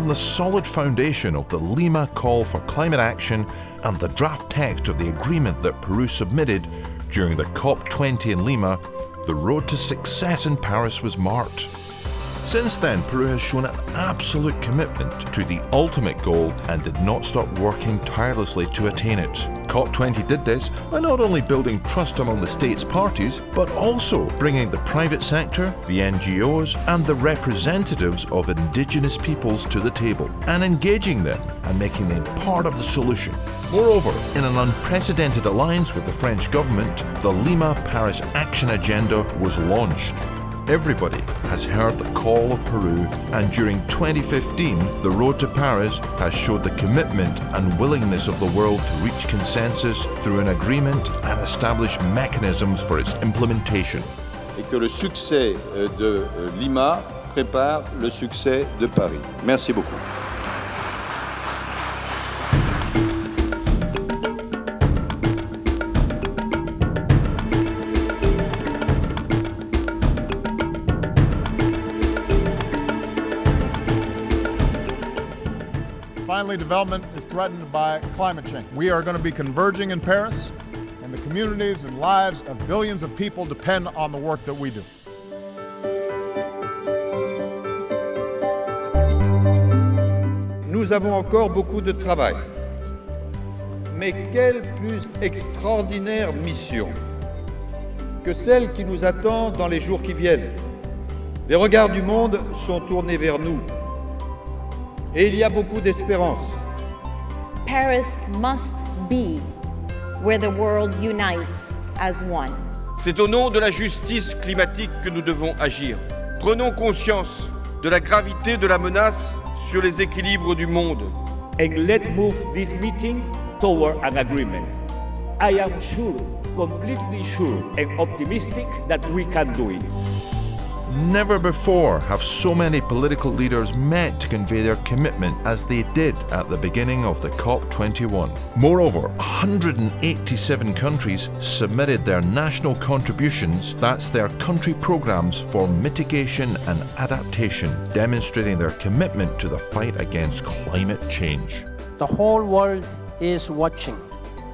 on the solid foundation of the Lima Call for Climate Action and the draft text of the agreement that Peru submitted during the COP20 in Lima, the road to success in Paris was marked. Since then, Peru has shown an absolute commitment to the ultimate goal and did not stop working tirelessly to attain it. COP20 did this by not only building trust among the state's parties, but also bringing the private sector, the NGOs, and the representatives of indigenous peoples to the table, and engaging them and making them part of the solution. Moreover, in an unprecedented alliance with the French government, the Lima-Paris Action Agenda was launched. Everybody has heard the call of Peru, and during 2015, the road to Paris has showed the commitment and willingness of the world to reach consensus through an agreement and establish mechanisms for its implementation. Et que le succès de Lima prépare le succès de Paris. Merci beaucoup. Finally, development is threatened by climate change. We are going to be converging in Paris, and the communities and lives of billions of people depend on the work that we do. Nous avons encore beaucoup de travail. Mais quelle plus extraordinaire mission que celle qui nous attend dans les jours qui viennent. Les regards du monde sont tournés vers nous. Et il y a beaucoup d'espérance. Paris must be where the world unites as one. C'est au nom de la justice climatique que nous devons agir. Prenons conscience de la gravité de la menace sur les équilibres du monde. And let's move this meeting toward an agreement. I am sure, completely sure and optimistic that we can do it. Never before have so many political leaders met to convey their commitment as they did at the beginning of the COP21. Moreover, 187 countries submitted their national contributions, that's their country programs for mitigation and adaptation, demonstrating their commitment to the fight against climate change. The whole world is watching.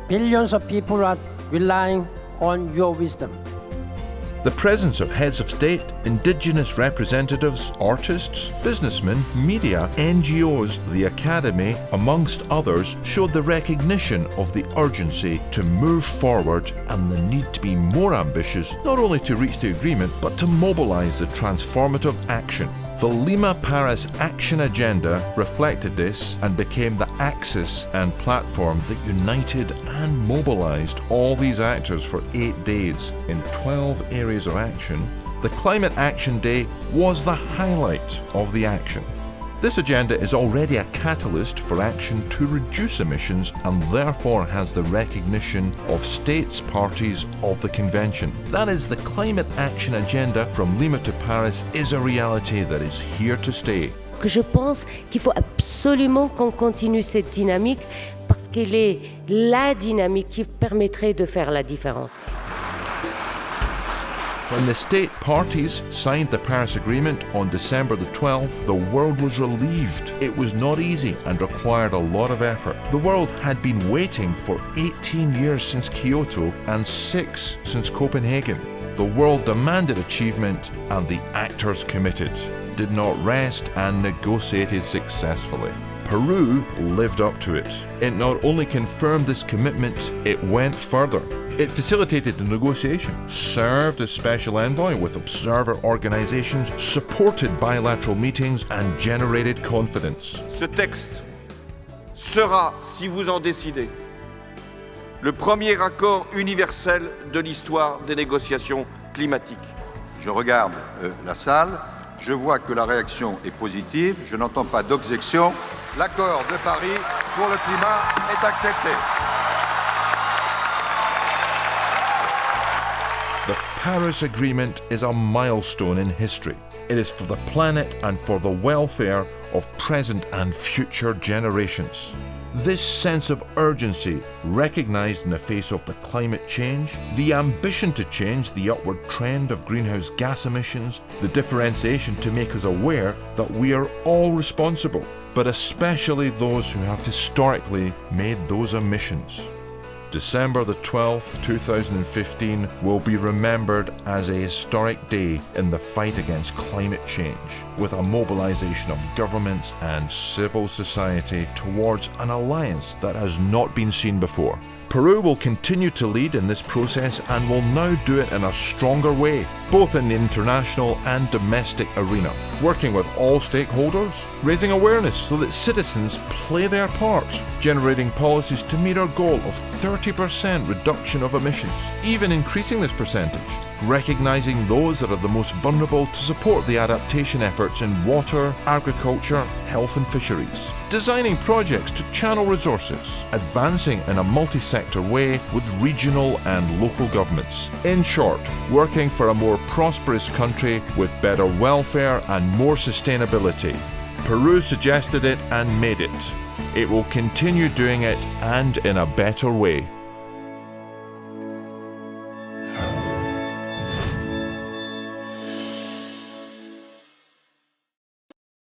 Billions of people are relying on your wisdom. The presence of heads of state, indigenous representatives, artists, businessmen, media, NGOs, the academy, amongst others, showed the recognition of the urgency to move forward and the need to be more ambitious, not only to reach the agreement, but to mobilize the transformative action. The Lima-Paris Action Agenda reflected this and became the axis and platform that united and mobilized all these actors for 8 days in 12 areas of action. The Climate Action Day was the highlight of the action. This agenda is already a catalyst for action to reduce emissions and therefore has the recognition of states parties of the convention. That is, the Climate Action Agenda from Lima to Paris is a reality that is here to stay. Je pense qu'il faut absolument qu'on continue cette dynamique parce qu'elle est la dynamique qui permettrait de faire la différence. When the state parties signed the Paris Agreement on December the 12th, the world was relieved. It was not easy and required a lot of effort. The world had been waiting for 18 years since Kyoto and 6 since Copenhagen. The world demanded achievement and the actors committed, did not rest and negotiated successfully. Peru lived up to it. It not only confirmed this commitment, it went further. It facilitated the negotiation, served as special envoy with observer organizations, supported bilateral meetings, and generated confidence. Ce texte sera, si vous en décidez, le premier accord universel de l'histoire des négociations climatiques. Je regarde la salle, je vois que la réaction est positive, je n'entends pas d'objection. L'accord de Paris pour le climat est accepté. The Paris Agreement is a milestone in history. It is for the planet and for the welfare of present and future generations. This sense of urgency, recognised in the face of the climate change, the ambition to change the upward trend of greenhouse gas emissions, the differentiation to make us aware that we are all responsible, but especially those who have historically made those emissions. December the 12th, 2015 will be remembered as a historic day in the fight against climate change, with a mobilisation of governments and civil society towards an alliance that has not been seen before. Peru will continue to lead in this process and will now do it in a stronger way, both in the international and domestic arena, working with all stakeholders, raising awareness so that citizens play their part, generating policies to meet our goal of 30% reduction of emissions, even increasing this percentage, recognising those that are the most vulnerable to support the adaptation efforts in water, agriculture, health and fisheries, designing projects to channel resources, advancing in a multi-sector way with regional and local governments. In short, working for a more prosperous country with better welfare and more sustainability. Peru suggested it and made it. It will continue doing it, and in a better way.